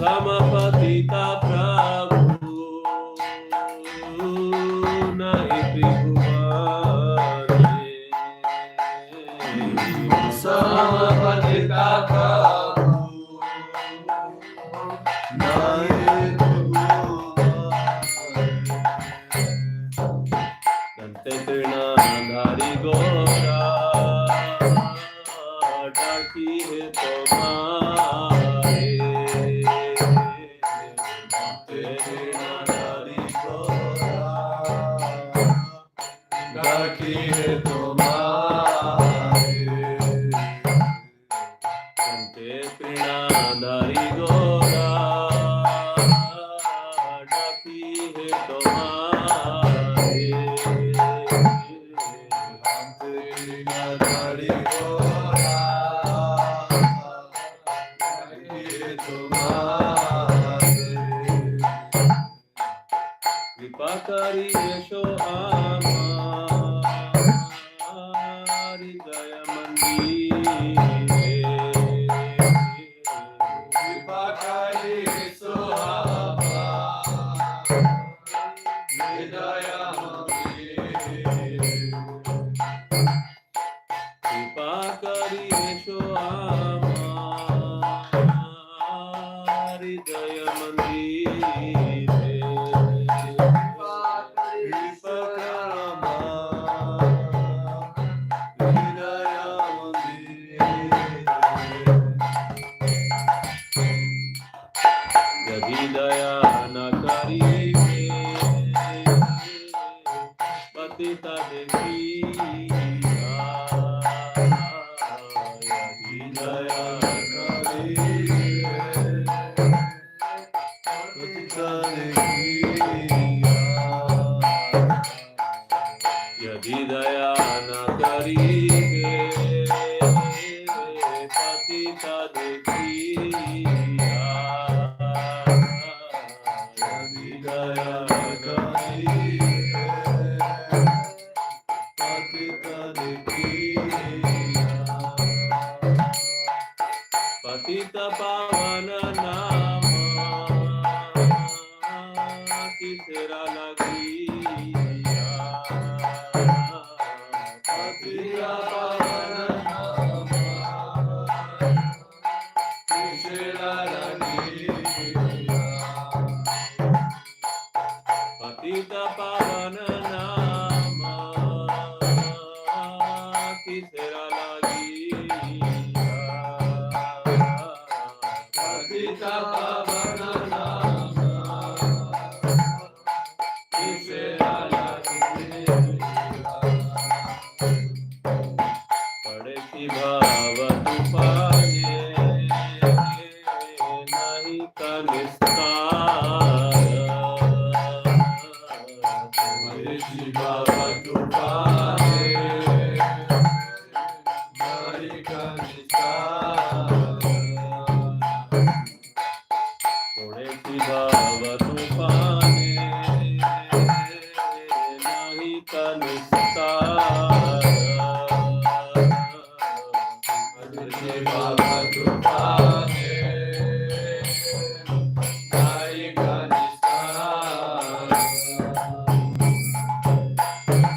Samapatita Prabhu Nahi Tribhuvane Samapatita Prabhu Nahi Tribhuvane Dante Trinadhari Gora Daki He Tomare Daki He Tomare Dante Trinadhari Gora Daki He Tomare Dante Trinadhari Gora Vipakari Yesho Amari Jaya Mandire Vipakari Yesho Amari Jaya Mandire Vipakari Yesho Amari Jaya Mandire Daya na karibe patita dekhiya Daya na karibe patita dekhiya Yadi daya na karibe patita dekhiya Patita Pavana Nama Kisera Lagiya Patita Pavana Nama Kisera Lagiya Patita Pavana Nama Kisera Lagiya Patita Pavana Nama Kisera Lagiya Padeti Bhava Tupanye Nahi Kanistara Padeti Bhava Tupanye Nahi Kanistara Padeti Bhava Tupanye Nahi Kanistara Padeti Bhava Tupanye Nahi Kanistara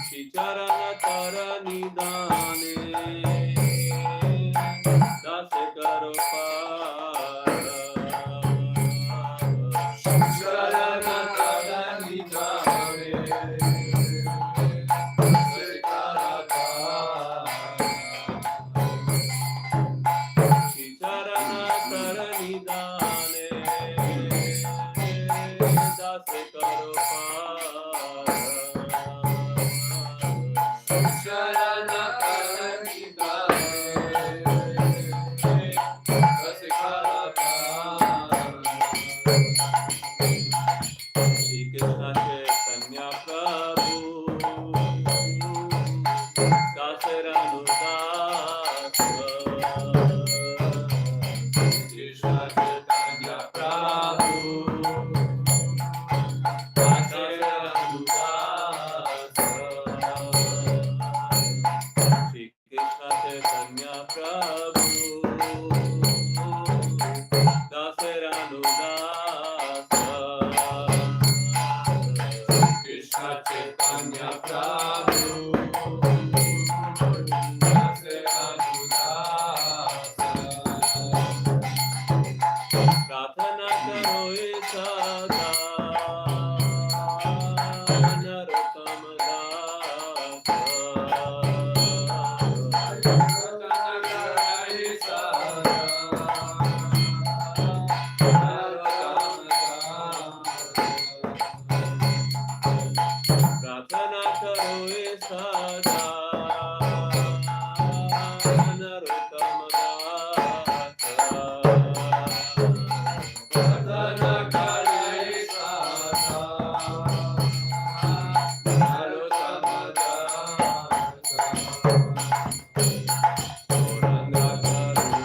Chicharana Tarani Dane Das Karo Para Chicharana Tarani Dane Das Karo Para Chicharana प्रार्थना करो ये सदा नरोत्तम दास प्रार्थना करो ये सदा नरोत्तम दास गौरांगा करुणा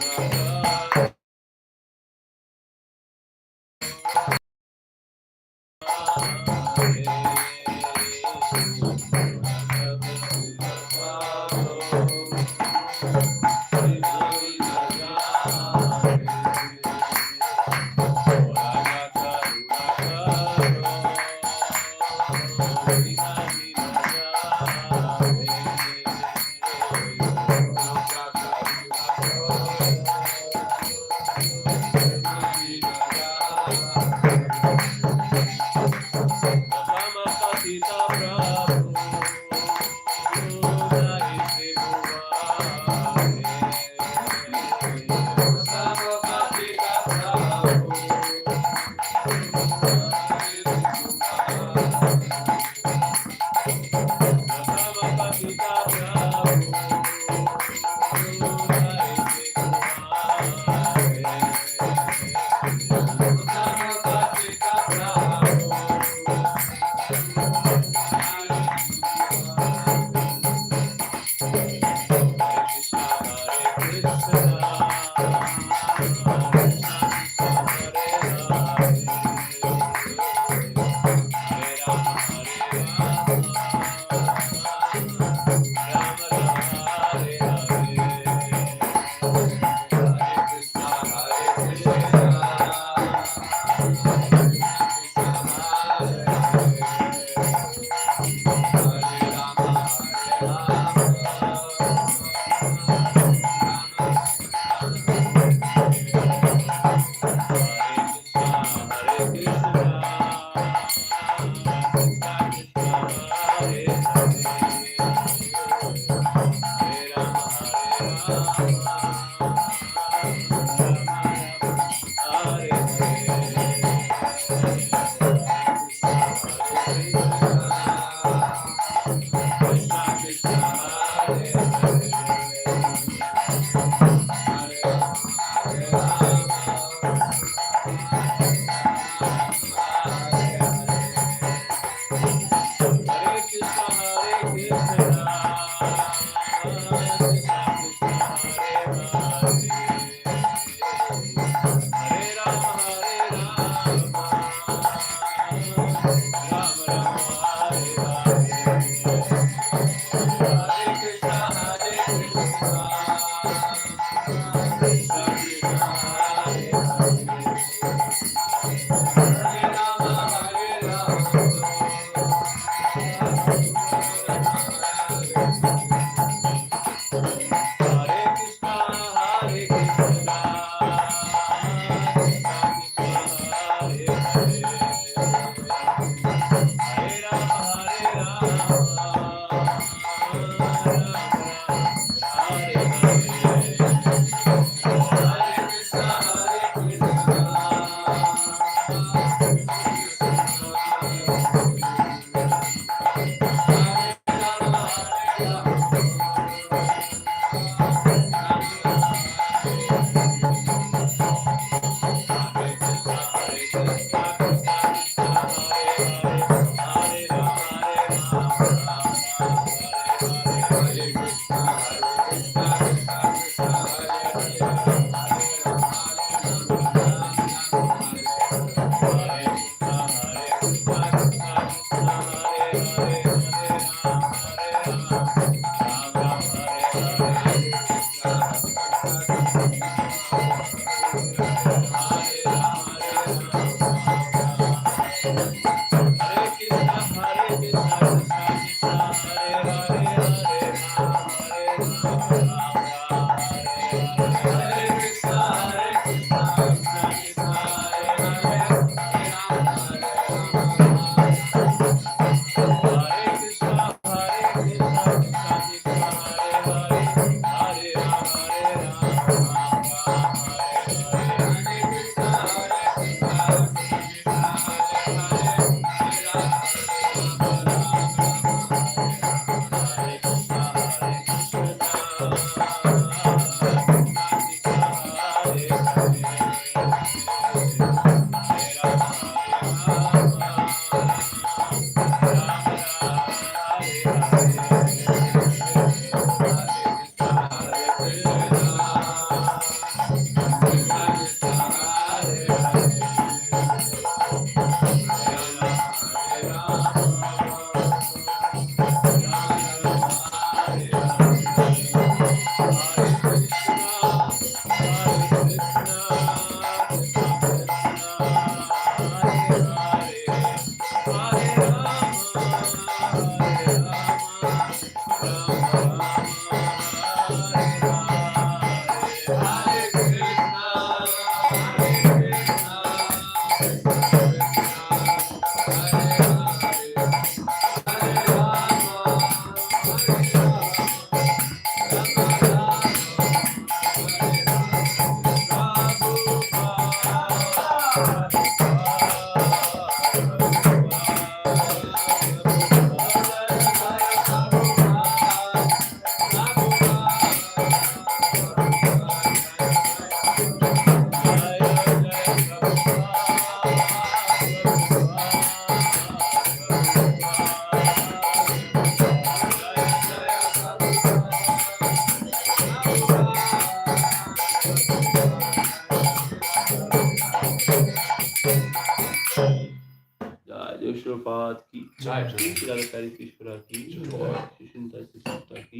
Jai Shri Radha Krishna ki, Shri Shinta Sita ki,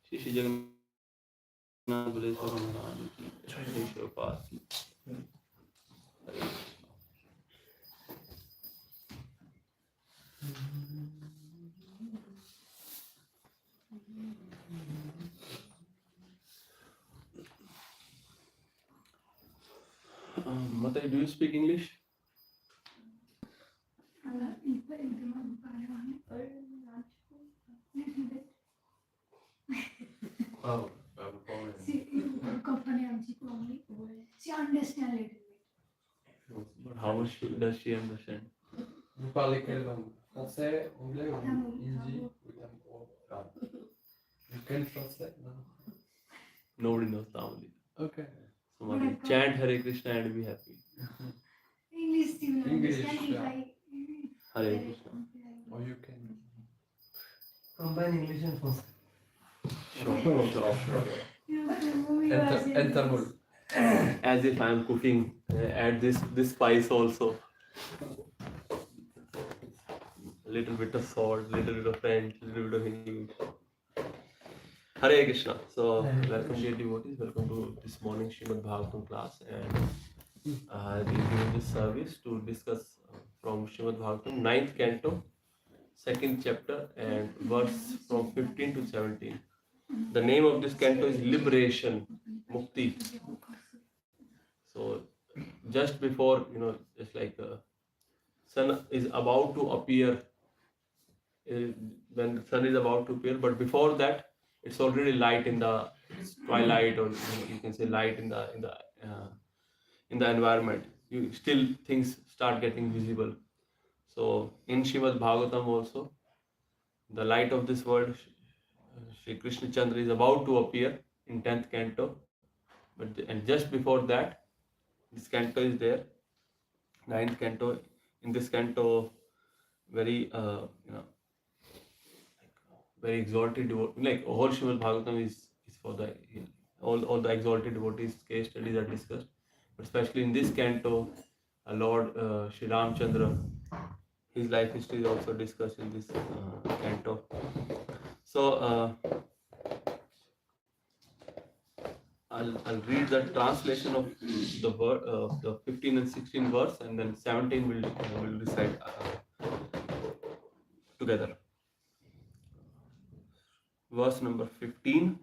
Shri Shri Jagannath Baleswara Maharaj ki, Shri Shri ki. Mata, do you speak English? Oh, she understands a little bit. but how much does she understand? Vous parlez quelle langue? Français, anglais ou hindi? You can translate now. Nobody knows Tamil. Okay. So Mata, chant Hare Krishna and be happy. English, you will English, understand if yeah. Hare Krishna. Or you can. Combine English and French. Sure. And Tamil. As if I am cooking, add this spice also. A little bit of salt, little bit of French, little bit of English. Hare Krishna. So welcome dear devotees, welcome to this morning Srimad Bhagavatam class, and we give this service to discuss from Srimad Bhagavatam 9th canto, 2nd chapter, and verse from 15 to 17. The name of this canto is Liberation, Mukti. So just before, just like sun is about to appear, when the sun is about to appear, but before that, it's already light in the twilight, or you can say light in the environment. You still things start getting visible. So in Srimad Bhagavatam also, the light of this world, Sri Krishna Chandra is about to appear in 10th canto, and just before that, this canto is there, 9th canto. In this canto, very very exalted devotee, like whole Srimad Bhagavatam is for the all the exalted devotees. Case studies are discussed, but especially in this canto, Lord Sri Ramchandra, his life history is also discussed in this canto. So I'll read the translation of the 15 and 16 verse, and then 17 will recite together. Verse number 15.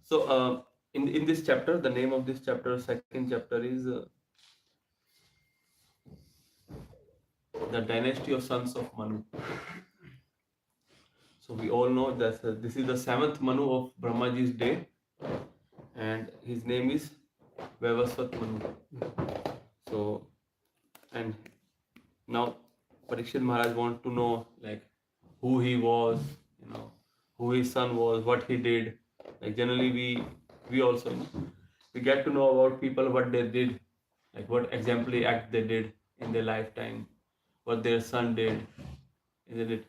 So in this chapter, the name of this chapter, second chapter, is the dynasty of sons of Manu. So we all know that this is the 7th Manu of Brahmaji's day, and his name is Vaivasvat Manu. So, and now Parikshit Maharaj wants to know like who he was, who his son was, what he did. Like generally we also we get to know about people, what they did, like what exemplary act they did in their lifetime, what their son did, isn't it?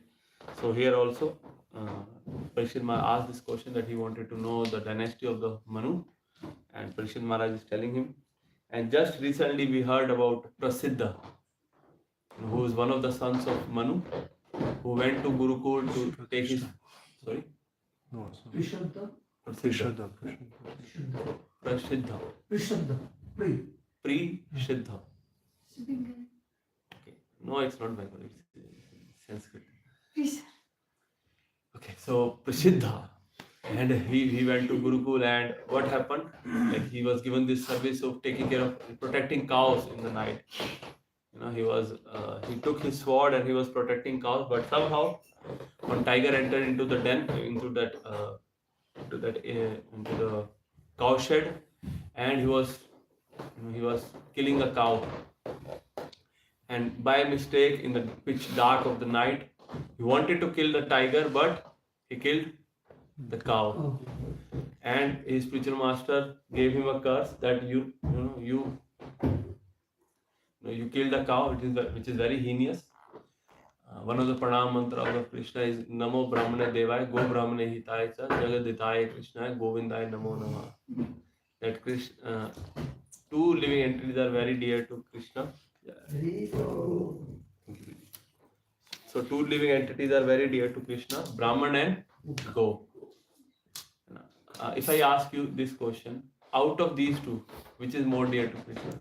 So here also Parikshit Maharaj asked this question, that he wanted to know the dynasty of the Manu, and Parikshit Maharaj is telling him. And just recently we heard about Prasiddha, who is one of the sons of Manu, who went to Gurukul to take his... Sorry? No, Prishadha. Prasiddha. Prasiddha. Prishadha. Pre-Siddha. Okay. No, it's not Bengali, it's Sanskrit. Okay, so Prasiddha. And he went to Gurukul, and what happened? Like he was given this service of taking care of protecting cows in the night. He took his sword and he was protecting cows, but somehow one tiger entered into the den, into the cow shed, and he was killing a cow. And by mistake, in the pitch dark of the night, he wanted to kill the tiger, but he killed the cow. And his spiritual master gave him a curse that you kill the cow, which is very heinous. One of the pranam mantra of Krishna is Namo Brahmane Devaya Go Brahmane Hitaya Cha Jagaditaya Krishna Govindaya Namo Namah. That Krishna, two living entities are very dear to Krishna. So two living entities are very dear to Krishna, Brahman and Go. If I ask you this question, out of these two, which is more dear to Krishna?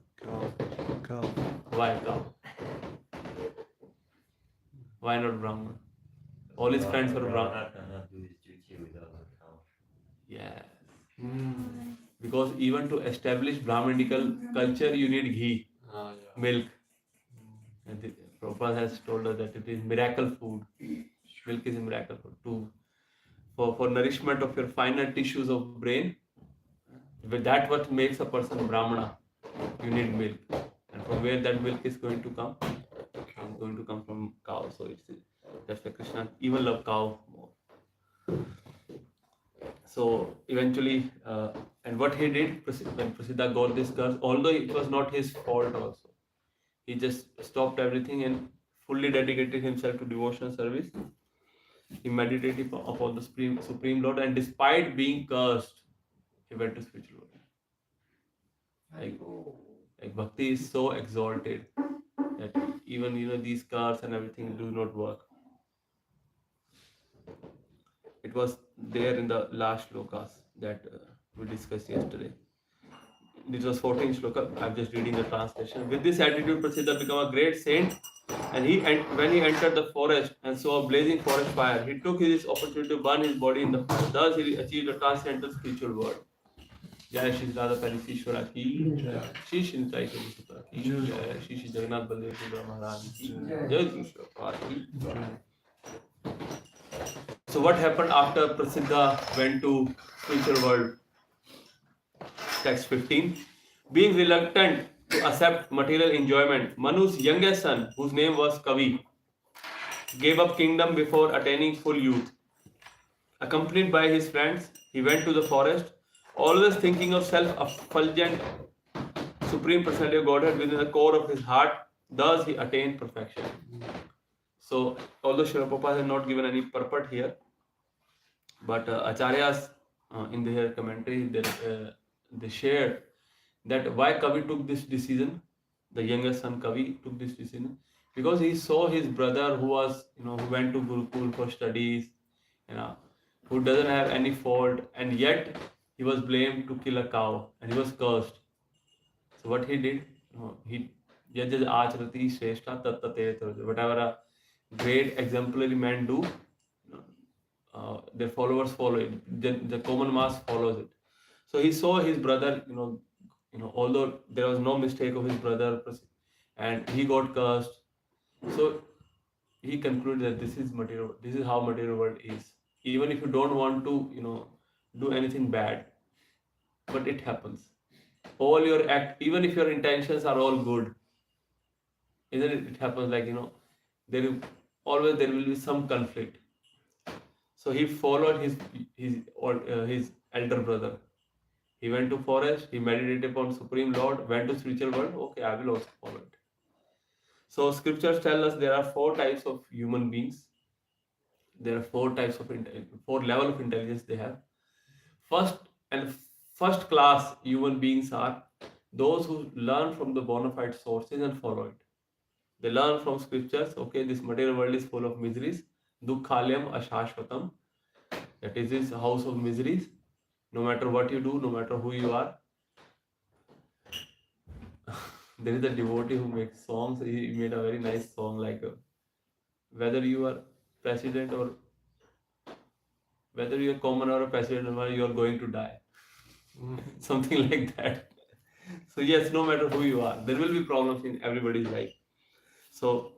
Cow. Why cow? Why not Brahman? All his friends were Brahman. cannot do his duty without a cow. Yes. Mm. Because even to establish Brahmanical culture, you need ghee, Yeah. milk. And Prabhupada has told us that it is miracle food. Milk is a miracle food. For nourishment of your finer tissues of brain, with that what makes a person Brahmana. You need milk. And from where that milk is going to come? It's going to come from cow. So that's why Krishna even love cow more. So eventually, and what he did when Prasiddha got this curse, although it was not his fault also, he just stopped everything and fully dedicated himself to devotional service. He meditated upon the Supreme Lord, and despite being cursed, he went to spiritual world. Like bhakti is so exalted that even these cars and everything do not work. It was there in the last shlokas that we discussed yesterday. This was 14th shloka. I'm just reading the translation. With this attitude, Prasiddha became a great saint, and when he entered the forest and saw a blazing forest fire, he took this opportunity to burn his body in the fire. Thus, he achieved a transcendental spiritual world. जय श्री राधा परीश्वरा की श्री श्री निताई गौर की जय श्री श्री जगन्नाथ बलदेव सुभद्रा महाराज की जय श्री श्री प्रभुपाद की। So what happened after Prasiddha went to spiritual world? Text 15. Being reluctant to accept material enjoyment, Manu's youngest son, whose name was Kavi, gave up kingdom before attaining full youth. Accompanied by his friends, he went to the forest, always thinking of self-effulgent Supreme Personality of Godhead within the core of his heart. Thus, he attained perfection. So, although Srila Prabhupada has not given any purport here, but Acharyas in their commentary they shared that why Kavi took this decision. The youngest son Kavi took this decision because he saw his brother who was who went to Gurukul for studies, who doesn't have any fault, and yet he was blamed to kill a cow and he was cursed. So what he did, he judges acharati shrestha tat tate tarjya. Whatever a great exemplary man do, their followers follow it. The common mass follows it. So he saw his brother, although there was no mistake of his brother, and he got cursed. So he concluded that this is material. This is how material world is. Even if you don't want to, do anything bad, but it happens. All your act, even if your intentions are all good, isn't it? It happens like there will be some conflict. So he followed his elder brother. He went to forest. He meditated upon Supreme Lord. Went to spiritual world. Okay, I will also follow it. So scriptures tell us there are 4 types of human beings. There are 4 types of 4 level of intelligence they have. First class human beings are those who learn from the bona fide sources and follow it. They learn from scriptures. Okay, this material world is full of miseries. Dukkhalyam ashashvatam. That is this house of miseries. No matter what you do, no matter who you are. There is a devotee who makes songs. He made a very nice song like whether you are president or whether you are common or a president, or you are going to die. Something like that. So yes, no matter who you are, there will be problems in everybody's life. So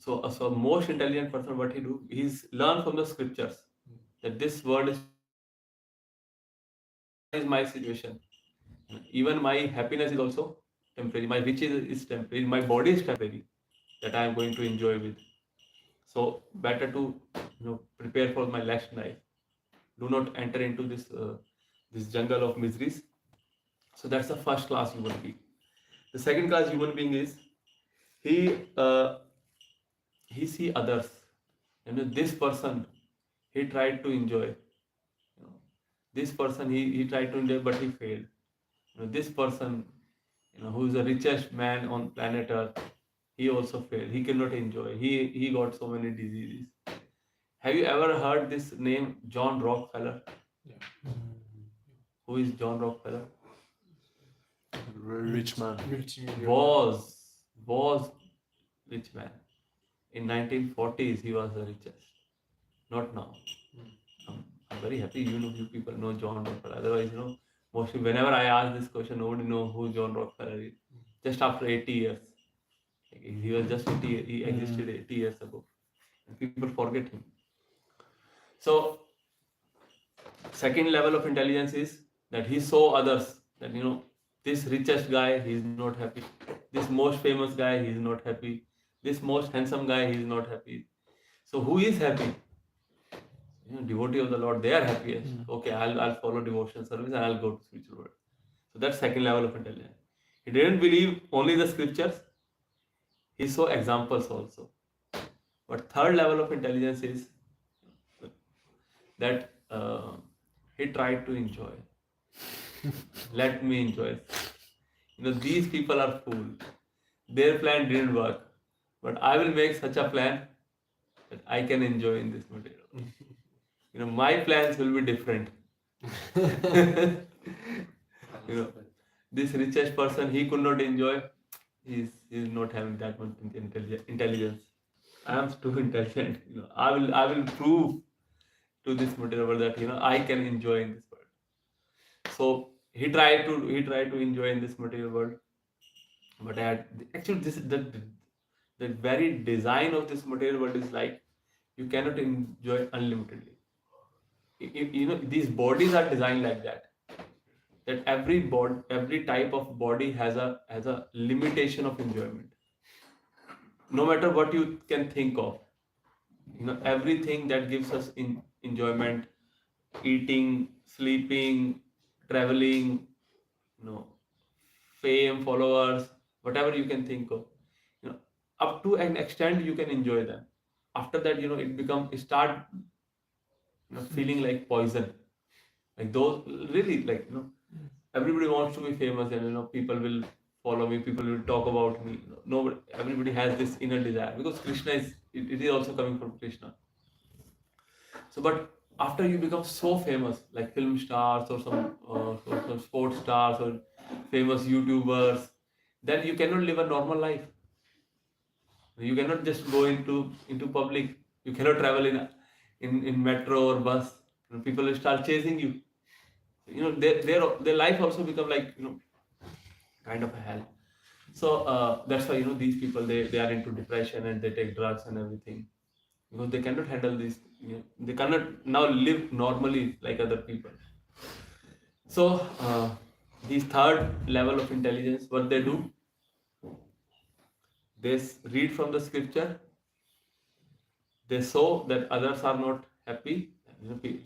most intelligent person, what he do, he's learn from the scriptures that this world is my situation. Even my happiness is also temporary. My riches is temporary. My body is temporary. That I am going to enjoy with. So better to prepare for my next life. Do not enter into this jungle of miseries. So that's the first class human being. The second class human being is he see others. This person he tried to enjoy. This person he tried to enjoy but he failed. This person who is the richest man on planet Earth, he also failed. He cannot enjoy. He got so many diseases. Have you ever heard this name, John Rockefeller? Who is John Rockefeller? Very rich man. Was rich man. In 1940s, he was the richest. Not now. I'm very happy you people know John Rockefeller. Otherwise, mostly whenever I ask this question, nobody know who John Rockefeller is. Just after 80 years. He was just 80, he existed 80 years ago. And people forget him. So, second level of intelligence is that he saw others. That, this richest guy, he is not happy. This most famous guy, he is not happy. This most handsome guy, he is not happy. So, who is happy? Devotee of the Lord, they are happiest. Okay, I'll follow devotional service and I'll go to spiritual world. So that's second level of intelligence. He didn't believe only the scriptures. He saw examples also. But third level of intelligence is that he tried to enjoy. Let me enjoy. These people are fools. Their plan didn't work. But I will make such a plan that I can enjoy in this material. My plans will be different. This richest person, he could not enjoy. He's not having that much intelligence. I am too intelligent. I will prove to this material world that I can enjoy in this world. So he tried to enjoy in this material world, but actually the very design of this material world is like you cannot enjoy unlimitedly. These bodies are designed like that every type of body has a limitation of enjoyment. No matter what you can think of, everything that gives us enjoyment, eating, sleeping, traveling, fame, followers, whatever you can think of, up to an extent you can enjoy them. After that, it start feeling like poison. Like those really everybody wants to be famous, and people will follow me, people will talk about me. Everybody has this inner desire because Krishna it is also coming from Krishna. So, but after you become so famous, like film stars or some sports stars or famous YouTubers, then you cannot live a normal life. You cannot just go into public. You cannot travel in metro or bus. People will start chasing you. Their life also become like kind of a hell. So that's why these people they are into depression and they take drugs and everything because they cannot handle this. They cannot now live normally like other people. So these third level of intelligence, what they do, they read from the scripture. They saw that others are not happy.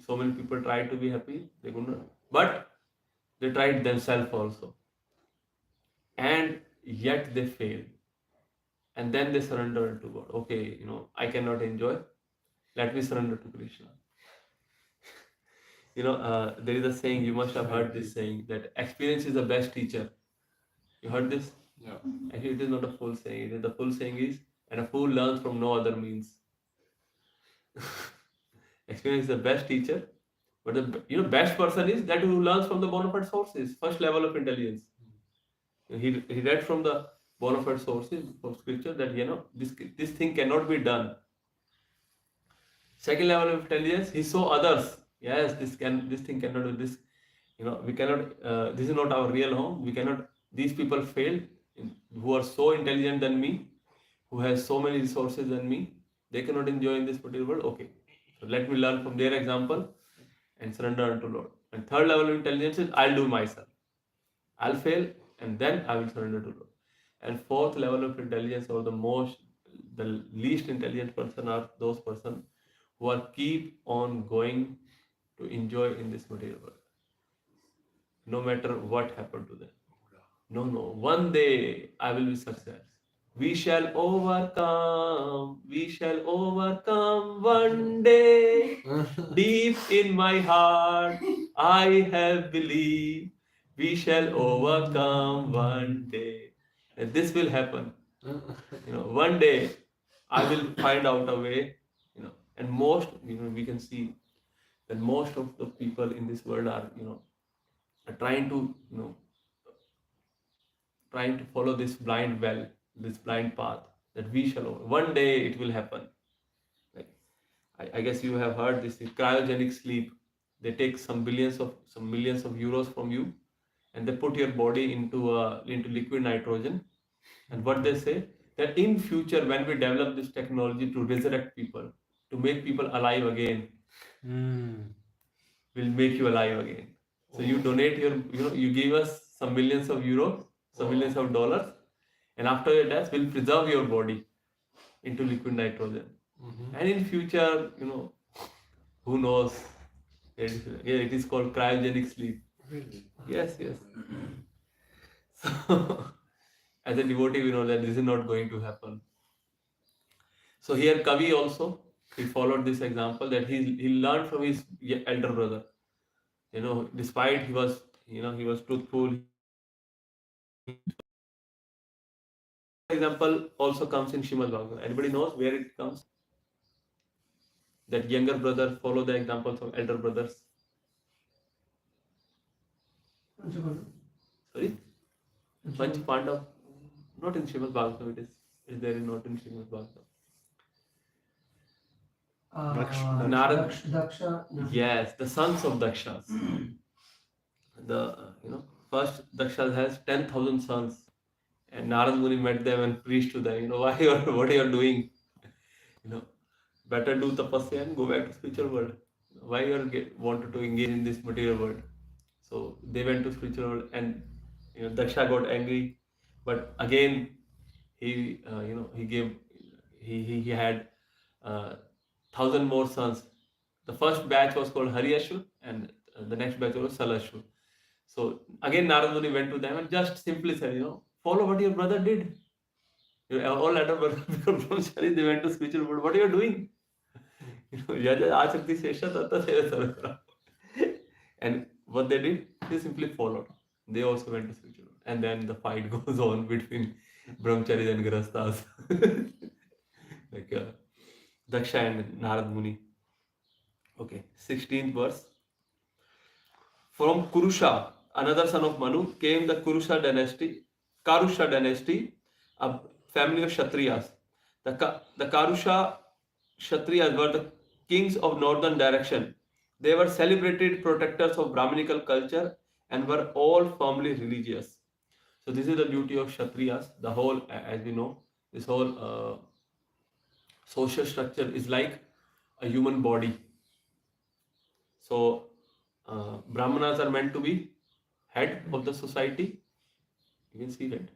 So many people try to be happy, they could not, but they tried themselves also, and yet they failed. And then they surrender to God. Okay, I cannot enjoy. Let me surrender to Krishna. There is a saying, you must have heard this saying, that experience is the best teacher. You heard this? Yeah. Actually, it is not a full saying. The full saying is, and a fool learns from no other means. Experience is the best teacher, but the best person is that who learns from the bona fide sources, first level of intelligence. He read from the bona fide sources of scripture that this thing cannot be done. Second level of intelligence, he saw others. Yes, this thing cannot do this. We cannot. This is not our real home. We cannot. These people failed, who are so intelligent than me, who has so many resources than me. They cannot enjoy in this particular world. Okay, so let me learn from their example and surrender unto Lord. And third level of intelligence is I'll do myself. I'll fail and then I will surrender to Lord. And fourth level of intelligence, or the least intelligent person, are those persons who are keep on going to enjoy in this material world, no matter what happened to them. No, one day I will be success. We shall overcome one day. Deep in my heart, I have believed we shall overcome one day. And this will happen. One day I will find out a way, and most, we can see that most of the people in this world are, are trying to, trying to follow this blind well, this blind path that we shall over. One day it will happen. Like I guess you have heard this cryogenic sleep. They take some millions of euros from you, and they put your body into liquid nitrogen. And what they say that in future when we develop this technology to resurrect people, to make people alive again, we'll make you alive again. So you donate you give us some millions of euros, some millions of dollars, and after your death, we'll preserve your body into liquid nitrogen. And in future, who knows? It is called cryogenic sleep. Really? Yes. So, as a devotee, we know that this is not going to happen. So here, Kavi also, he followed this example that he learned from his elder brother. Despite he was truthful. Example also comes in Shrimad Bhagavatam. Anybody knows where it comes? That younger brother follow the examples of elder brothers. Sorry, Panch Pandav. Not in Shrimad Bhagavatam. It is there not in Shrimad Bhagavatam. Narad. Daksha. Yes, the sons of Dakshas. First Daksha has 10,000 sons, and Narad Muni met them and preached to them. What are you doing? Better do tapasya and go back to spiritual world. Why you wanted to engage in this material world? So they went to spiritual world, and Daksha got angry, but again he he had 1,000 more sons. The first batch was called Haryashur, and the next batch was Salashur. So again Narad Muni went to them and just simply said, follow what your brother did. All elder brothers become brahmachari, they went to spiritual world. What are you doing? And what they did, they simply followed. They also went to spiritual world. And then the fight goes on between brahmacharis and grahasthas. Like Daksha and Narad Muni. Okay, 16th verse. From Kurusha, another son of Manu, came the Karusha dynasty, a family of Kshatriyas. The Karusha Kshatriyas were the kings of northern direction. They were celebrated protectors of Brahminical culture and were all firmly religious. So this is the beauty of Kshatriyas. The whole, as we know, this whole social structure is like a human body. So Brahmanas are meant to be head of the society. You can see that.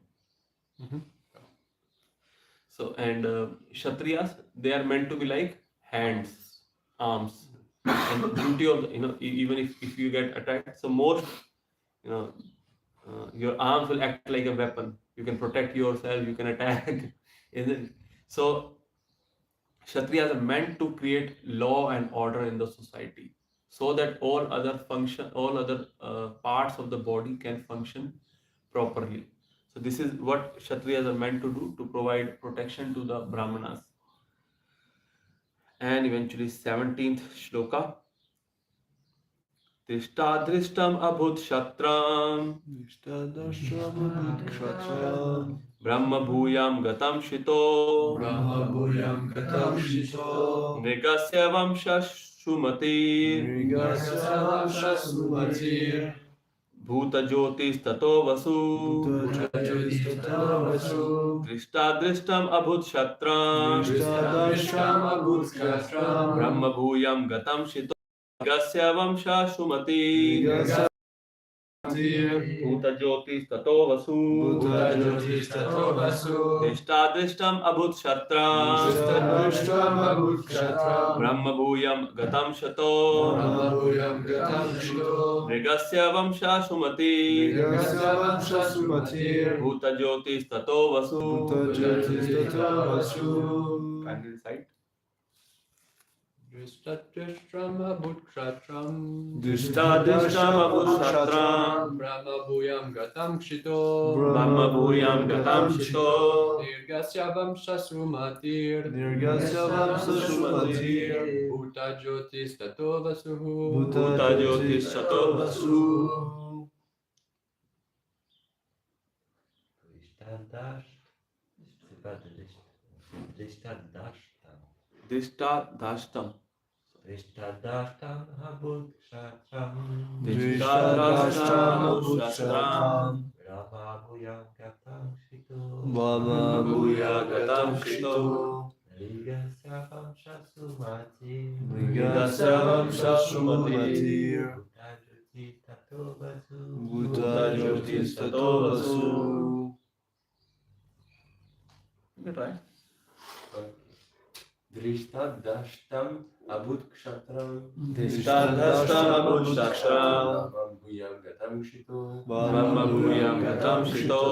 So and Kshatriyas, they are meant to be like hands, arms, and the beauty of even if you get attacked, so most your arms will act like a weapon. You can protect yourself. You can attack. Isn't it? So Kshatriyas are meant to create law and order in the society, so that all other parts of the body can function properly. So this is what Kshatriyas are meant to do, to provide protection to the Brahmanas. And eventually 17th shloka. Tishtadrishtam abhut shatram Brahma bhuyam gatam shito Nrigasya vamsha shumati Bhuta jyotis tato vasu Drishtadrishtam abhut shatram Brahma bhuyam gatam shito Nrigasya vamsha shumati Bhuta jyotis tato vasu Drishtadrishtam abhut shatram Brahma bhuyam gatam shato Nrigasya vamsha shumati Bhuta jyotis tato vasu. Kindly recite. Drishtatrishtram abhutkratram. Drishtadrishtamabukshatram Brahma bhuyam gatam kshito. Brahma bhuyam gatam shito Nirgasya vamsha sumatir. Nirgasya vamsa sumatir. Bhuta jyotis tato vasuhu. Bhuta jyotis sato vasu Ishtadash. C'est pas de l'Ishtadashtam. Drishtadashtam Ishtadashtam Habhukshatram. Drishtadashtamabhukshatram Brahma Bhuyam Gatam Shito. Brahma bhuya gatam shito Ligasya Vamsha Sumati. Nirgasya vamsa sumatir. Bhuta Jyoti Tato Vasu. Bhuta jyotis tato vasu. Right? Drishtadashtam abhutkratram. Drishtadashtamabhukshatram Brahma bhuyam gatam kshito. Brahma bhuyam gatam shito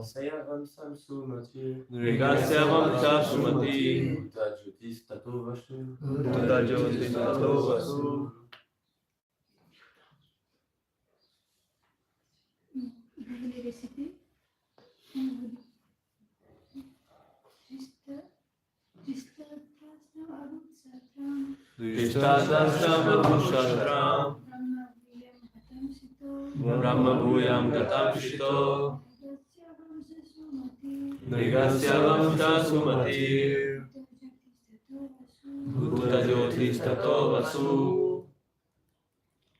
Saya vamsam sumatir. Nirgasya vamsha sumati Bhuta jyotis tato vasu. Bhuta jyotis tato vasu Google recipe. Drishtadashtamabhukshatram Brahma bhuyam gatam shito Nirgasya vamsha sumati Bhuta jyotis tato vasu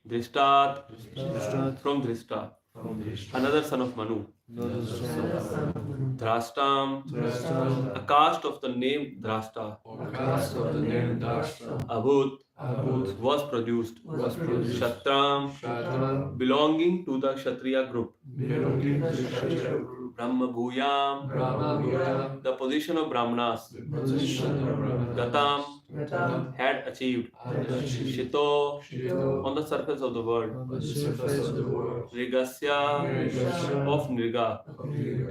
Drishtat from Drishta another son of Manu Dhrashtam a caste of the name Dhrashta Abhut was produced Shatram belonging to the Kshatriya group Brahma Bhuyam the position of Brahmanas Gatam had achieved Shito on the surface of the world Rigasya of Nriga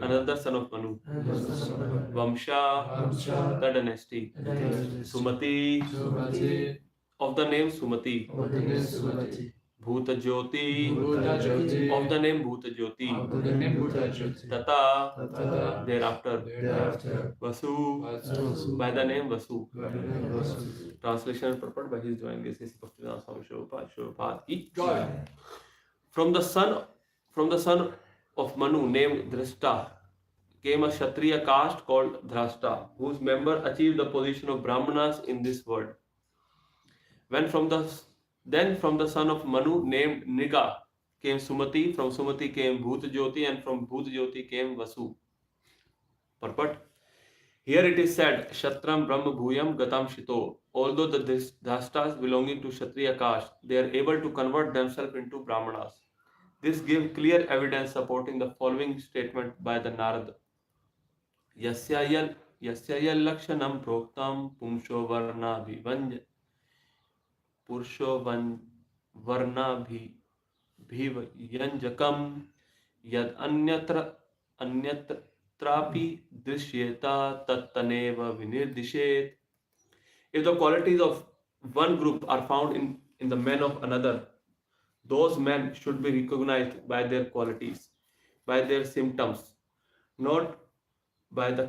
another son of Manu Vamsha the dynasty Sumati of the name Sumati Bhuta Jyoti of the name Bhuta Jyoti Tata thereafter Vasu by the name Vasu translation and purport by His Divine Grace Bhaktivedanta Swami Prabhupada ki jai. From the son of Manu named Dhrishta came a Kshatriya caste called Dhrashta, whose member achieved the position of Brahmanas in this world. Then from the son of Manu named Niga came Sumati, from Sumati came Bhuta Jyoti, and from Bhuta Jyoti came Vasu. Purport. Here it is said, Shatram Brahma Bhuyam Gatam Shito. Although the Dhrashtas belonging to Kshatriya caste, they are able to convert themselves into Brahmanas. This gives clear evidence supporting the following statement by the Narad. Yasyayal lakshanam proktam pumsho varna bhivanj pursho varna bhivanjakam yad anyatrapi drishyeta tattaneva vinirdishet. If the qualities of one group are found in the men of another, those men should be recognized by their qualities, by their symptoms, not by the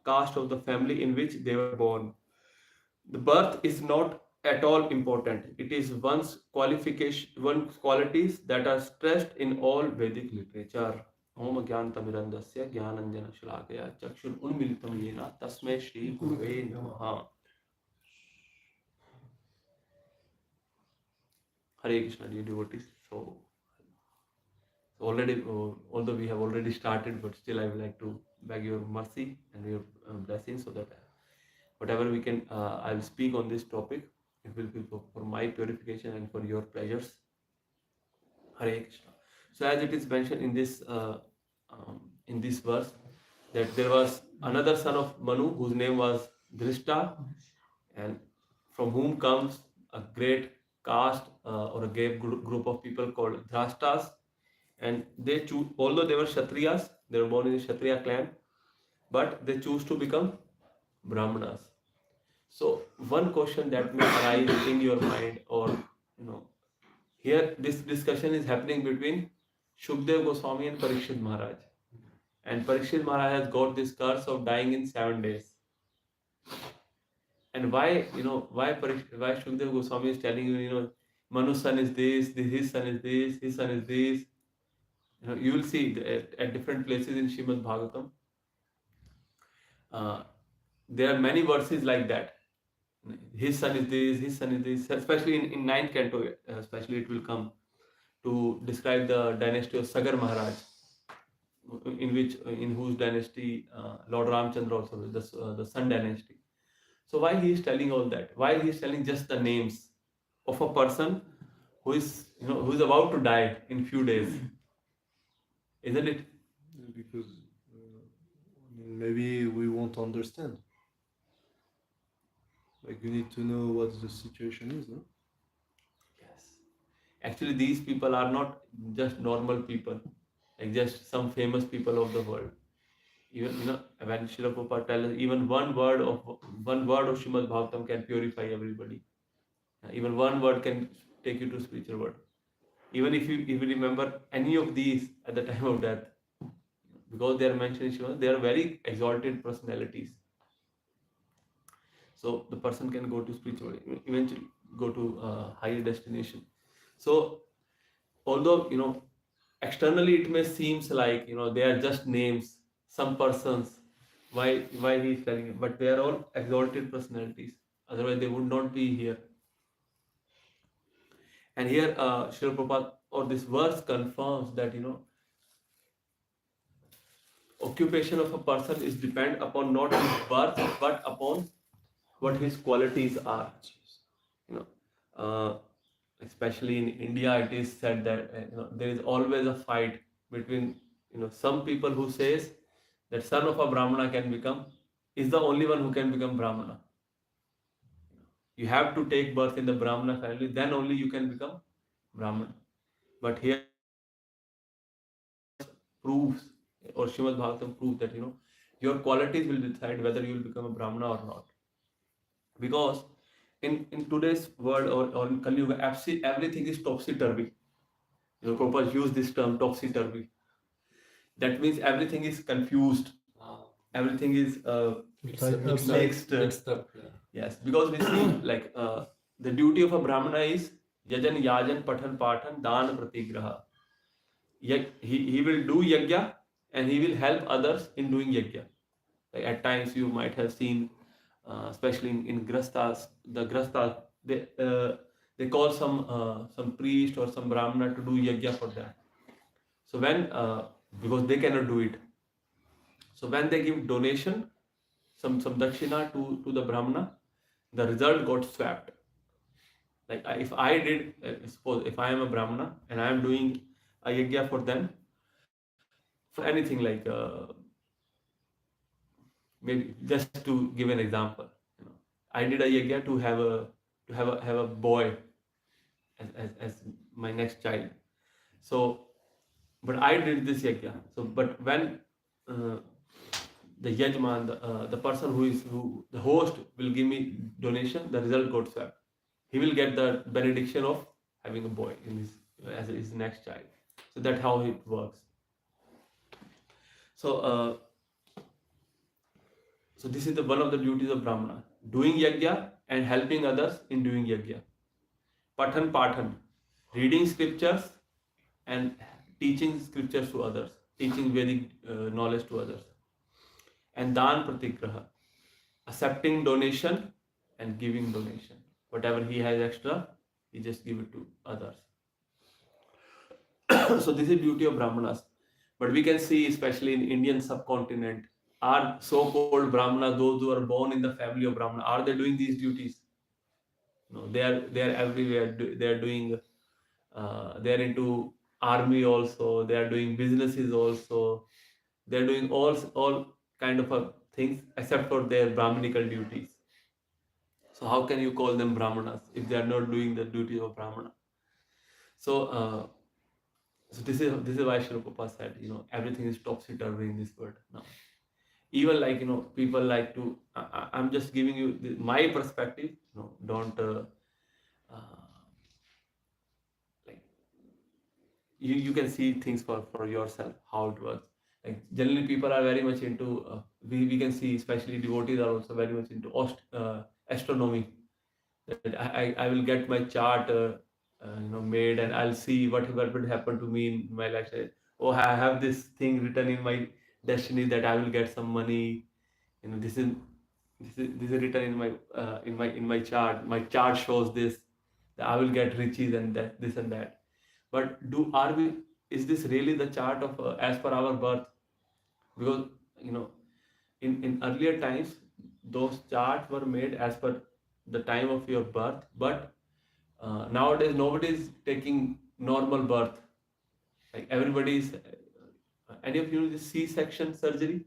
caste of the family in which they were born. The birth is not at all important. It is one's qualities that are stressed in all Vedic literature. Om Gyantamirandasya Gyananjana Shalakaya Chakshur Unmilitam Yena Tasmai Shri Gurave Namaha. Hare Krishna, dear devotees. So already, although we have already started, but still I would like to beg your mercy and your blessings so that whatever we can, I will speak on this topic. It will be for my purification and for your pleasures. Hare Krishna. So as it is mentioned in this verse, that there was another son of Manu whose name was Dhrishta, and from whom comes a great caste or a great group of people called Dhrashtas, and they choose, although they were Kshatriyas, they were born in the Kshatriya clan, but they choose to become Brahmanas. So one question that may arise in your mind, or here this discussion is happening between Shukdev Goswami and Parikshit Maharaj. And Parikshit Maharaj has got this curse of dying in 7 days. And why, why Shukdev Goswami is telling you, Manu's son is this, his son is this, his son is this. You will see at different places in Shrimad Bhagavatam, there are many verses like that. His son is this, his son is this, especially in ninth canto, especially it will come to describe the dynasty of Sagar Maharaj, in whose dynasty Lord Ramchandra also is, the Sun dynasty. So why he is telling all that? Why he is telling just the names of a person who is who is about to die in few days? Isn't it? Because maybe we won't understand. Like you need to know what the situation is, no? Yes. Actually, these people are not just normal people, like just some famous people of the world. Even when Srila Prabhupada tells us, even one word of Srimad Bhagavatam can purify everybody. Even one word can take you to spiritual world. Even if you remember any of these at the time of death, because they are mentioned in Srimad, they are very exalted personalities. So the person can go to spiritual, eventually go to higher destination. So although externally it may seems like they are just names, some persons, why he is telling it, but they are all exalted personalities, otherwise they would not be here. And here Srila Prabhupada, or this verse confirms that occupation of a person is depend upon not his birth but upon what his qualities are. you know uh, Especially in India, it is said that there is always a fight between some people who says that son of a Brahmana can become, is the only one who can become Brahmana. You have to take birth in the Brahmana family, then only you can become Brahmana. But here proves, or Srimad Bhagavatam proves that your qualities will decide whether you will become a Brahmana or not. Because in today's world, or in Kali Yuga, everything is topsy turvy. Prabhupada use this term topsy turvy. That means everything is confused, everything is Mixed up, yeah. yes, because we see like the duty of a Brahmana is yajan yajan pathan pathan dan pratigraha. He will do yajna and he will help others in doing yajna. Like at times you might have seen, especially in grastas, the grastas, they call some priest or some Brahmana to do yajna for them. So when because they cannot do it, so when they give donation, some dakshina to the Brahmana, the result got swapped. Like if I did, suppose if I am a Brahmana and I am doing a yajna for them, for anything like maybe just to give an example, I did a yajna to have a boy as my next child. So, but I did this yajna. So, but when uh, the yajman, the person who the host will give me donation, the result got swapped. He will get the benediction of having a boy in his as his next child. So that's how it works. So so this is the one of the duties of Brahmana: doing yajna and helping others in doing yajna. Pathan, reading scriptures and teaching scriptures to others, teaching Vedic knowledge to others. And dan pratigraha, accepting donation and giving donation. Whatever he has extra, he just give it to others. So this is duty of Brahmanas. But we can see, especially in Indian subcontinent, are so-called Brahmana, those who are born in the family of Brahmana, are they doing these duties? No, they are everywhere. They are doing. They are into army also. They are doing businesses also. They are doing all kind of things except for their Brahminical duties. So how can you call them Brahmanas if they are not doing the duties of Brahmana? So so this is why Srila Prabhupada said everything is topsy turvy in this world now. even like people like to I'm just giving you my perspective, don't like you can see things for yourself how it works. Like generally people are very much into we can see especially devotees are also very much into astronomy, that I will get my chart made, and I'll see what would happen to me in my life. Oh, I have this thing written in my destiny that I will get some money. This is written in my chart. My chart shows this, that I will get riches and that this and that. But is this really the chart of as per our birth? Because you know in earlier times those charts were made as per the time of your birth, but nowadays nobody is taking normal birth. Like everybody is any of you know the C-section surgery,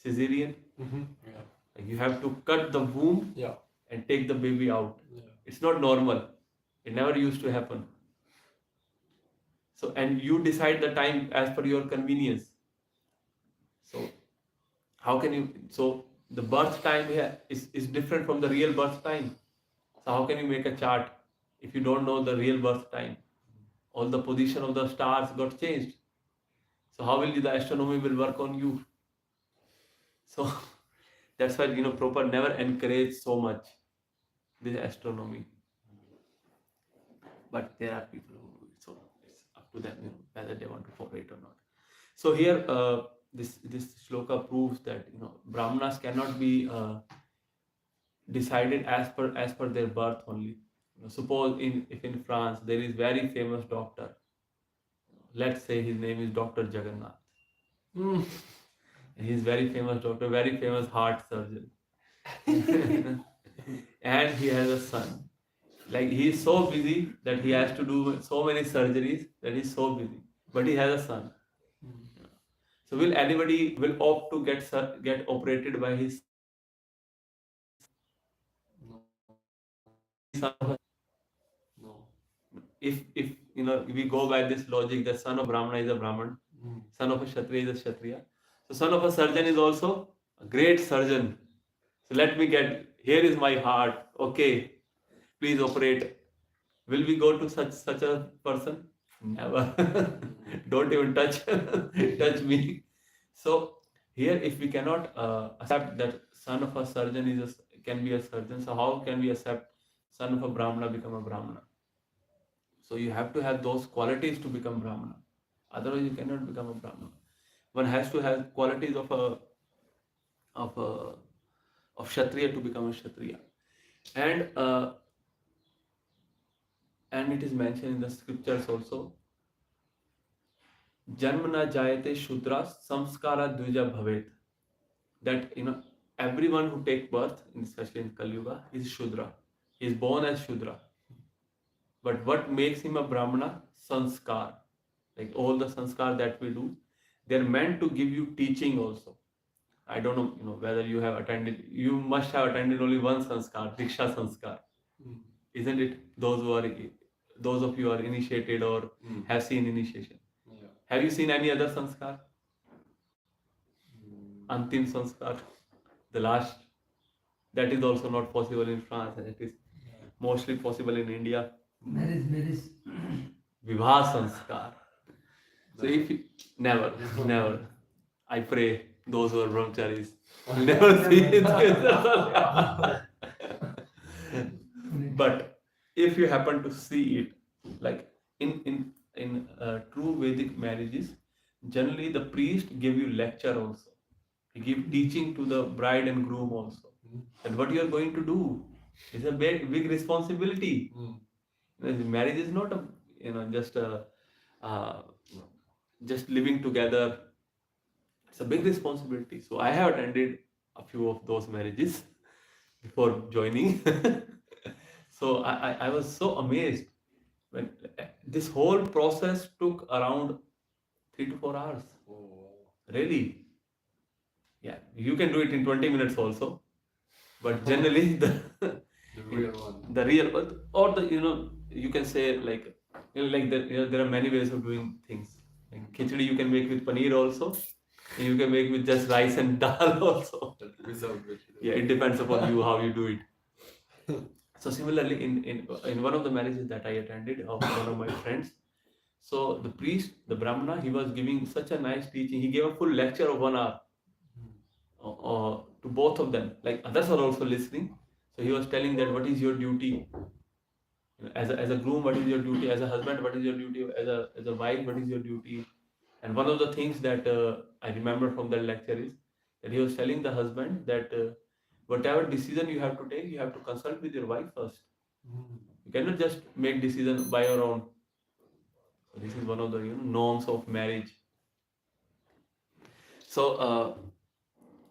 cesarean? Yeah. Like you have to cut the womb Yeah. and take the baby out. Yeah. It's not normal. It never used to happen. So and you decide the time as per your convenience. So how can you? So the birth time here is different from the real birth time. So how can you make a chart if you don't know the real birth time? All the position of the stars got changed. So how will the astronomy will work on you? So that's why Prabhupada never encouraged so much this astronomy. But there are people who do it, so it's up to them whether they want to follow it or not. So here this shloka proves that brahmanas cannot be decided as per their birth only. Suppose if in France there is very famous doctor, let's say his name is Dr. Jagannath. He is very famous doctor, very famous heart surgeon. And he has a son. Like he is so busy that he has to do so many surgeries that he's so busy. But he has a son. So will anybody will opt to get operated by his No. son? No. If we go by this logic, the son of Brahmana is a Brahman, son of a Kshatriya is a Kshatriya. So son of a surgeon is also a great surgeon. So let me here is my heart. Okay, please operate. Will we go to such a person? Never. Don't even touch me. So here, if we cannot accept that son of a surgeon can be a surgeon, so how can we accept son of a Brahmana become a Brahmana? So you have to have those qualities to become Brahmana. Otherwise, you cannot become a Brahmana. One has to have qualities of Kshatriya to become a Kshatriya. And it is mentioned in the scriptures also. Janmana jayate shudra samskara dvija bhavet. That everyone who takes birth, especially in Kali Yuga, is Shudra. He is born as Shudra. But what makes him a Brahmana? Sanskar. Like all the sanskar that we do, they're meant to give you teaching also. I don't know, whether you have attended. You must have attended only one sanskar, Diksha sanskar, isn't it? Those of you are initiated or have seen initiation. Yeah. Have you seen any other sanskar? Antim sanskar, the last. That is also not possible in France, and it is mostly possible in India. Marriage. Vivah sanskar. So if you, never. I pray those who are brahmacharis will never see it. But if you happen to see it, like in true Vedic marriages, generally the priest give you lecture also. He give teaching to the bride and groom also. And what you are going to do is a big responsibility. Marriage is not just living together. It's a big responsibility. So I have attended a few of those marriages before joining. So I was so amazed when this whole process took around 3 to 4 hours. Really? Yeah, you can do it in 20 minutes also. But generally The real one. the real or the you can say like there are many ways of doing things. Like khichdi you can make with paneer also. And you can make with just rice and dal also. Without vegetable. Yeah, it depends upon you how you do it. So similarly, in one of the marriages that I attended of one of my friends, so the priest, the Brahmana, he was giving such a nice teaching. He gave a full lecture of 1 hour to both of them. Like others are also listening. So he was telling that what is your duty as a groom, what is your duty as a husband, what is your duty as a wife, what is your duty. And one of the things that I remember from that lecture is that he was telling the husband that whatever decision you have to take, you have to consult with your wife first. You cannot just make decision by your own. So this is one of the norms of marriage. So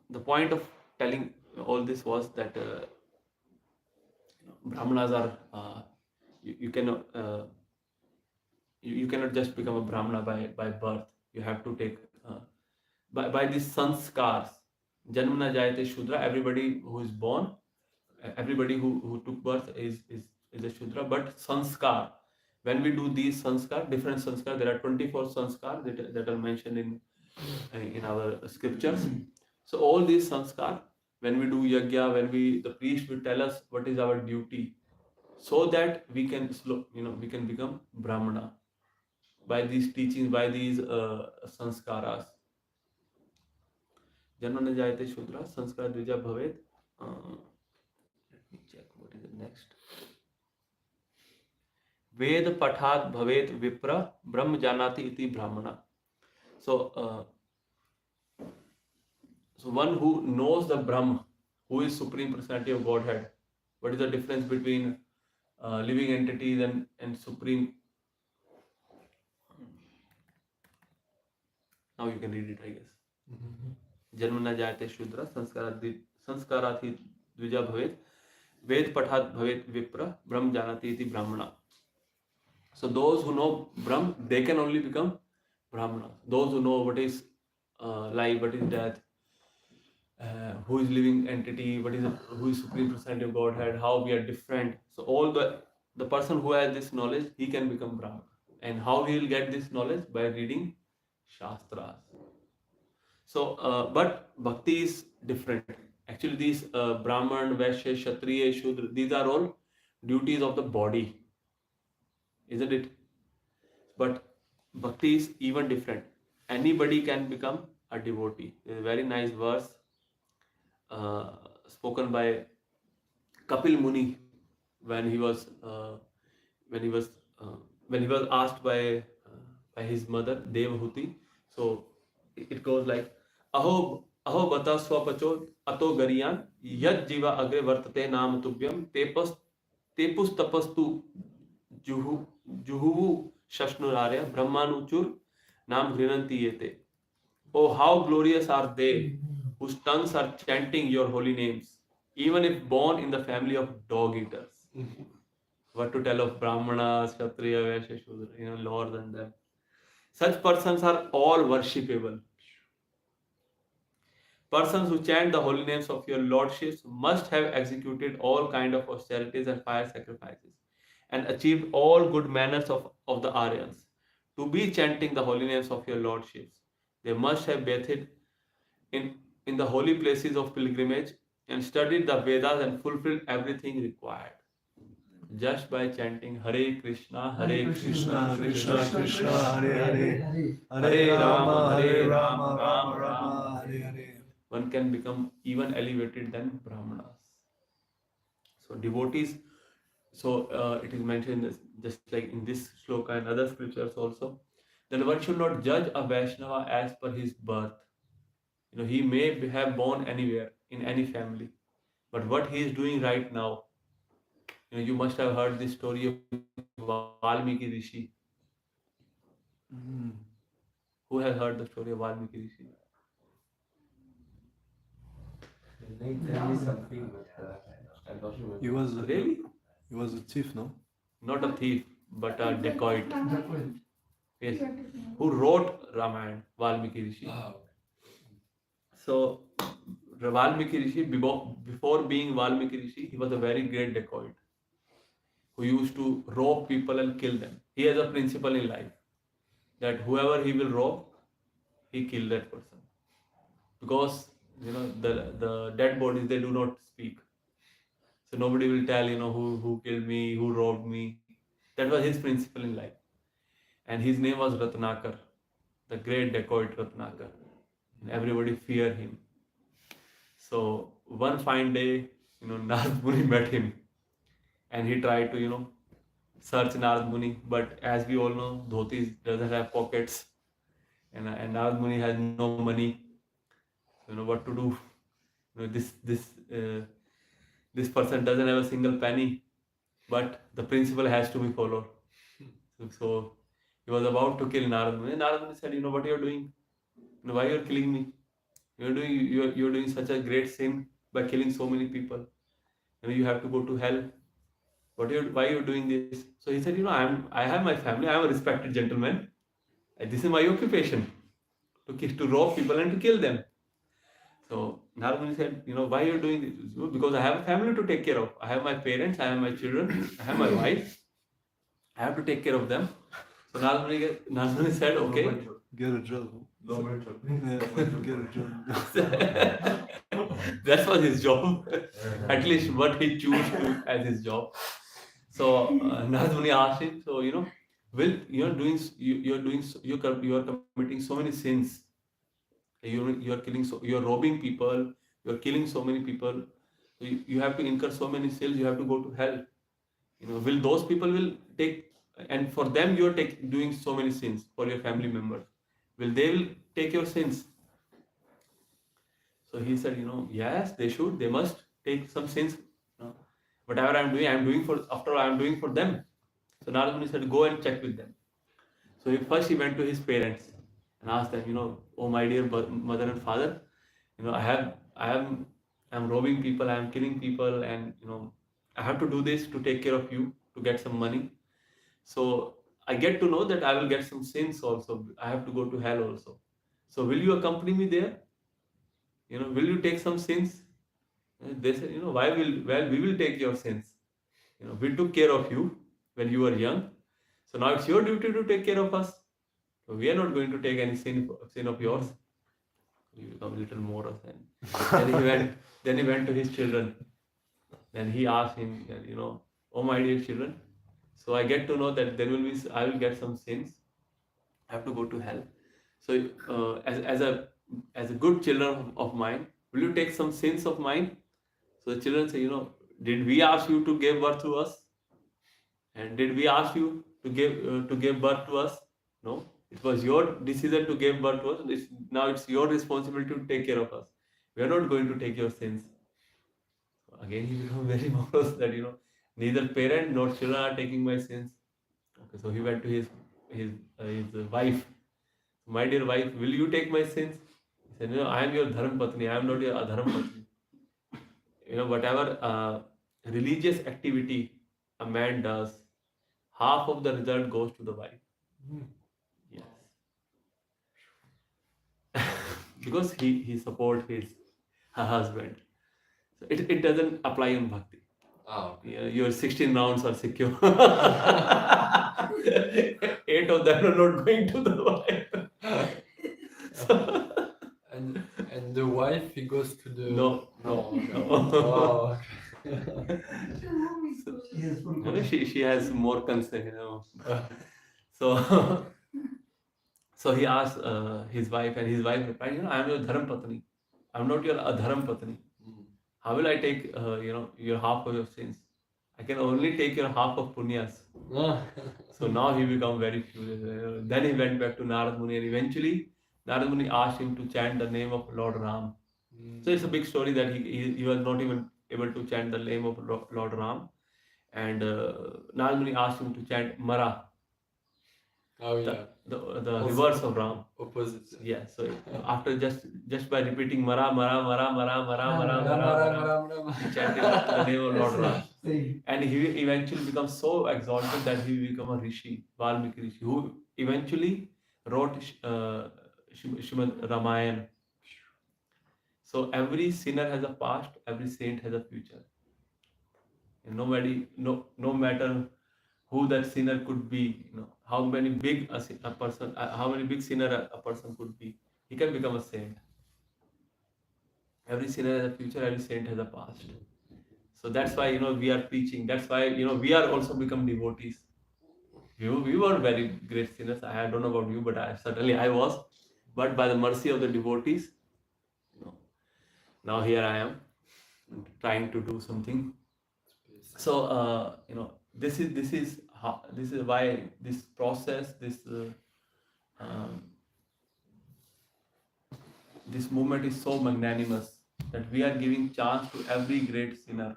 the point of telling all this was that Brahmanas are you cannot you cannot just become a Brahmana by birth. You have to take by these sanskars. Janmana jayate Shudra. Everybody who is born, everybody who took birth is a Shudra. But sanskar, when we do these sanskar, different sanskar, there are 24 sanskar that are mentioned in our scriptures. So all these sanskar, when we do yajna, the priest will tell us what is our duty, so that we can we can become Brahmana by these teachings, by these sanskaras. Janmana jayate Shudra, sanskar dvija bhavet. Let me check what is the next. Ved pathat bhavet vipra brahm janati iti brahmana. So so one who knows the Brahma, who is Supreme Personality of Godhead. What is the difference between living entities and Supreme? Now you can read it, I guess. Janmana jayate Shudra, sanskarathi dvija bhavet, ved pathat bhavet vipra, brahm janati iti brahmana. So those who know Brahm, they can only become Brahmana. Those who know what is life, what is death, who is living entity, who is Supreme Personality of Godhead, how we are different. So all the person who has this knowledge, he can become Brahmana. And how he will get this knowledge? By reading Shastras. So, but Bhakti is different. Actually, these Brahman, Vaishya, Kshatriya, Shudra, these are all duties of the body, isn't it? But Bhakti is even different. Anybody can become a devotee. There's a very nice verse spoken by Kapil Muni when he was when he was when he was asked by his mother Devahuti. So it goes like aho bata swapacho ato gariyan yad jiva agre vartate nam tubhyam tepus tapastu juhuvu shashnurarya brahmanuchur nam hrinanti yete. Oh, how glorious are they whose tongues are chanting your holy names, even if born in the family of dog eaters. What to tell of Brahmanas, Kshatriya, Vaishya, Shudra, lower than them. Such persons are all worshipable. Persons who chant the holy names of your lordships must have executed all kind of austerities and fire sacrifices and achieved all good manners of the Aryans. To be chanting the holy names of your lordships, they must have bathed in the holy places of pilgrimage and studied the Vedas and fulfilled everything required. Just by chanting Hare Krishna, Krishna, Krishna, Krishna, Hare Hare, Hare Rama, Hare Rama, Rama Rama, Hare Hare. one can become even elevated than Brahmanas. So devotees, so it is mentioned just like in this shloka and other scriptures also, that one should not judge a Vaishnava as per his birth. He may have born anywhere in any family, but what he is doing right now, you must have heard the story of Valmiki Rishi. Who has heard the story of Valmiki Rishi? They tell me something, but I don't remember. He was a thief, no? Not a thief, but a dacoit. Dacoit. Yes. Who wrote Ramayana? Valmiki Rishi. So Valmiki Rishi, before being Valmiki Rishi, he was a very great dacoit who used to rob people and kill them. He has a principle in life that whoever he will rob, he kill that person. because the dead bodies, they do not speak. So nobody will tell who killed me, who robbed me. That was his principle in life. And his name was Ratnakar, the great dacoit Ratnakar. And everybody fear him. So one fine day, Narad Muni met him, and he tried to search Narad Muni. But as we all know, dhotis doesn't have pockets, and Narad Muni has no money. What to do? This this person doesn't have a single penny, but the principle has to be followed. So he was about to kill Narad Muni. Narad Muni said, what you're doing? Why you're killing me? You're doing such a great sin by killing so many people. You have to go to hell. Why you're doing this? So he said, I have my family. I am a respected gentleman. And this is my occupation, to rob people and to kill them. So Narad Muni said, why you're doing this? Because I have a family to take care of. I have my parents, I have my children, I have my wife. I have to take care of them. So Narad Muni said, okay. Get a job. Government job. Get a job. That was his job. At least what he chose to as his job. So Narad Muni asked him, so will you are committing so many sins. You're killing, so you're robbing people, you're killing so many people. So you have to incur so many sins. You have to go to hell. Will those people will take, and for them you're doing so many sins for your family members. Will take your sins? So he said, yes, they should. They must take some sins. Whatever I'm doing for, after all, I'm doing for them. So Narad Muni said, go and check with them. So he went to his parents and asked them, oh my dear mother and father, I'm robbing people, I'm killing people, and I have to do this to take care of you, to get some money. So I get to know that I will get some sins also. I have to go to hell also. So will you accompany me there? Will you take some sins? They said, well, we will take your sins. We took care of you when you were young. So now it's your duty to take care of us. So we are not going to take any sin of yours. You become a little more of then. Then he went to his children. Then he asked him, oh my dear children, so I get to know that I will get some sins. I have to go to hell. So as a good children of mine, will you take some sins of mine? So the children say, did we ask you to give birth to us? And did we ask you to give birth to us? No. It was your decision to give birth to us. Now it's your responsibility to take care of us. We are not going to take your sins. So again, he became very morose that neither parent nor children are taking my sins. Okay, so he went to his wife. My dear wife, will you take my sins? He said, I am your dharma patni. I am not your adharma patni. Whatever religious activity a man does, half of the result goes to the wife. Yes. Because he support her husband. So it doesn't apply in bhakti. Okay. Your 16 rounds are secure. 8 of them are not going to the wife. So, And the wife, he goes to the. No. Oh, okay. She has more concern, So so he asked his wife, and his wife replied, I am your dharam patni. I am not your adharam patni. How will I take your half of your sins? I can only take your half of punyas. So now he became very furious. Then he went back to Narad Muni, and eventually Narad Muni asked him to chant the name of Lord Ram. So it's a big story that he was not even able to chant the name of Lord Ram. And Narad Muni asked him to chant Mara, Oh yeah. the reverse of Ram. Opposite. Yeah, so after just by repeating Mara, Mara, Mara, Mara, Mara, Mara, Mara, Mara, he chanted the name of Lord Ram. And he eventually becomes so exalted that he become a Rishi, Valmiki Rishi, who eventually wrote Srimad Ramayana. So every sinner has a past, every saint has a future. And no matter who that sinner could be, how many big sinner a person could be, he can become a saint. Every sinner has a future, every saint has a past. So that's why we are preaching. That's why we are also become devotees. We were very great sinners. I don't know about you, but certainly I was. But by the mercy of the devotees, you know, now here I am trying to do something. So this is why this process, this movement is so magnanimous, that we are giving chance to every great sinner.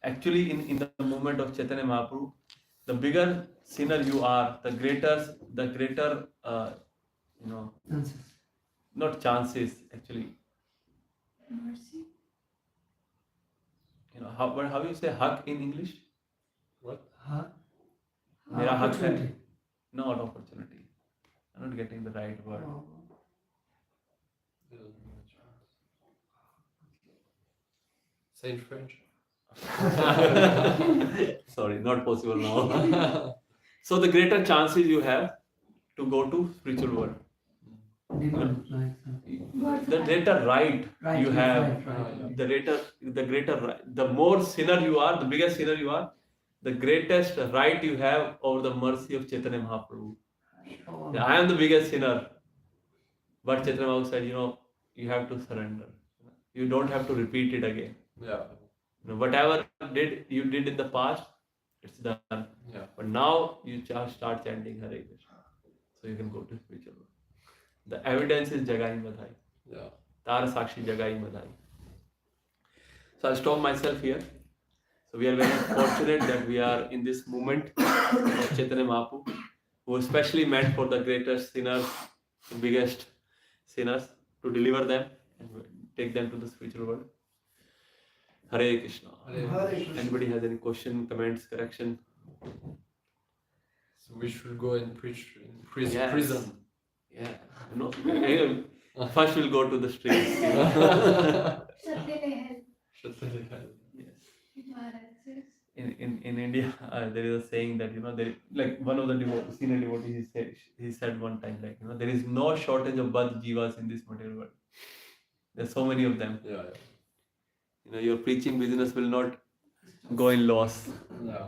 Actually, in the movement of Chaitanya Mahaprabhu, the bigger sinner you are, the greater Chances. not chances, actually. Mercy. How you say hug in English? What? Huh? Mera hak hai. Opportunity. Not opportunity. I'm not getting the right word. Oh. Say in French. Sorry, not possible now. So the greater chances you have to go to spiritual world, Demand, like something. the greater right Right, you have, right. the greater right, the more sinner you are, the bigger sinner you are, the greatest right you have over the mercy of Chaitanya Mahaprabhu. Oh. Yeah, I am the biggest sinner, but Chaitanya Mahaprabhu said, you have to surrender. You don't have to repeat it again. Yeah. Whatever you did in the past, it's done. Yeah. But now you just start chanting Hare Krishna, so you can go to spiritual world. The evidence is Jagai Madhai. Yeah. Tara Sakshi Jagai Madhai. So I'll stop myself here. So we are very fortunate that we are in this movement of Chaitanya Mahaprabhu, who especially meant for the greatest sinners, the biggest sinners, to deliver them and take them to the spiritual world. Hare Krishna. Hare Krishna. Anybody has any question, comments, correction? So we should go and preach in Yes. prison. Yeah. First we'll go to the streets. Satyalehel. Yes. Maharaj says. In India, there is a saying that there, like one of the senior devotees, he said one time, like there is no shortage of bad jivas in this material world. There's so many of them. Yeah. Your preaching business will not go in loss. Yeah.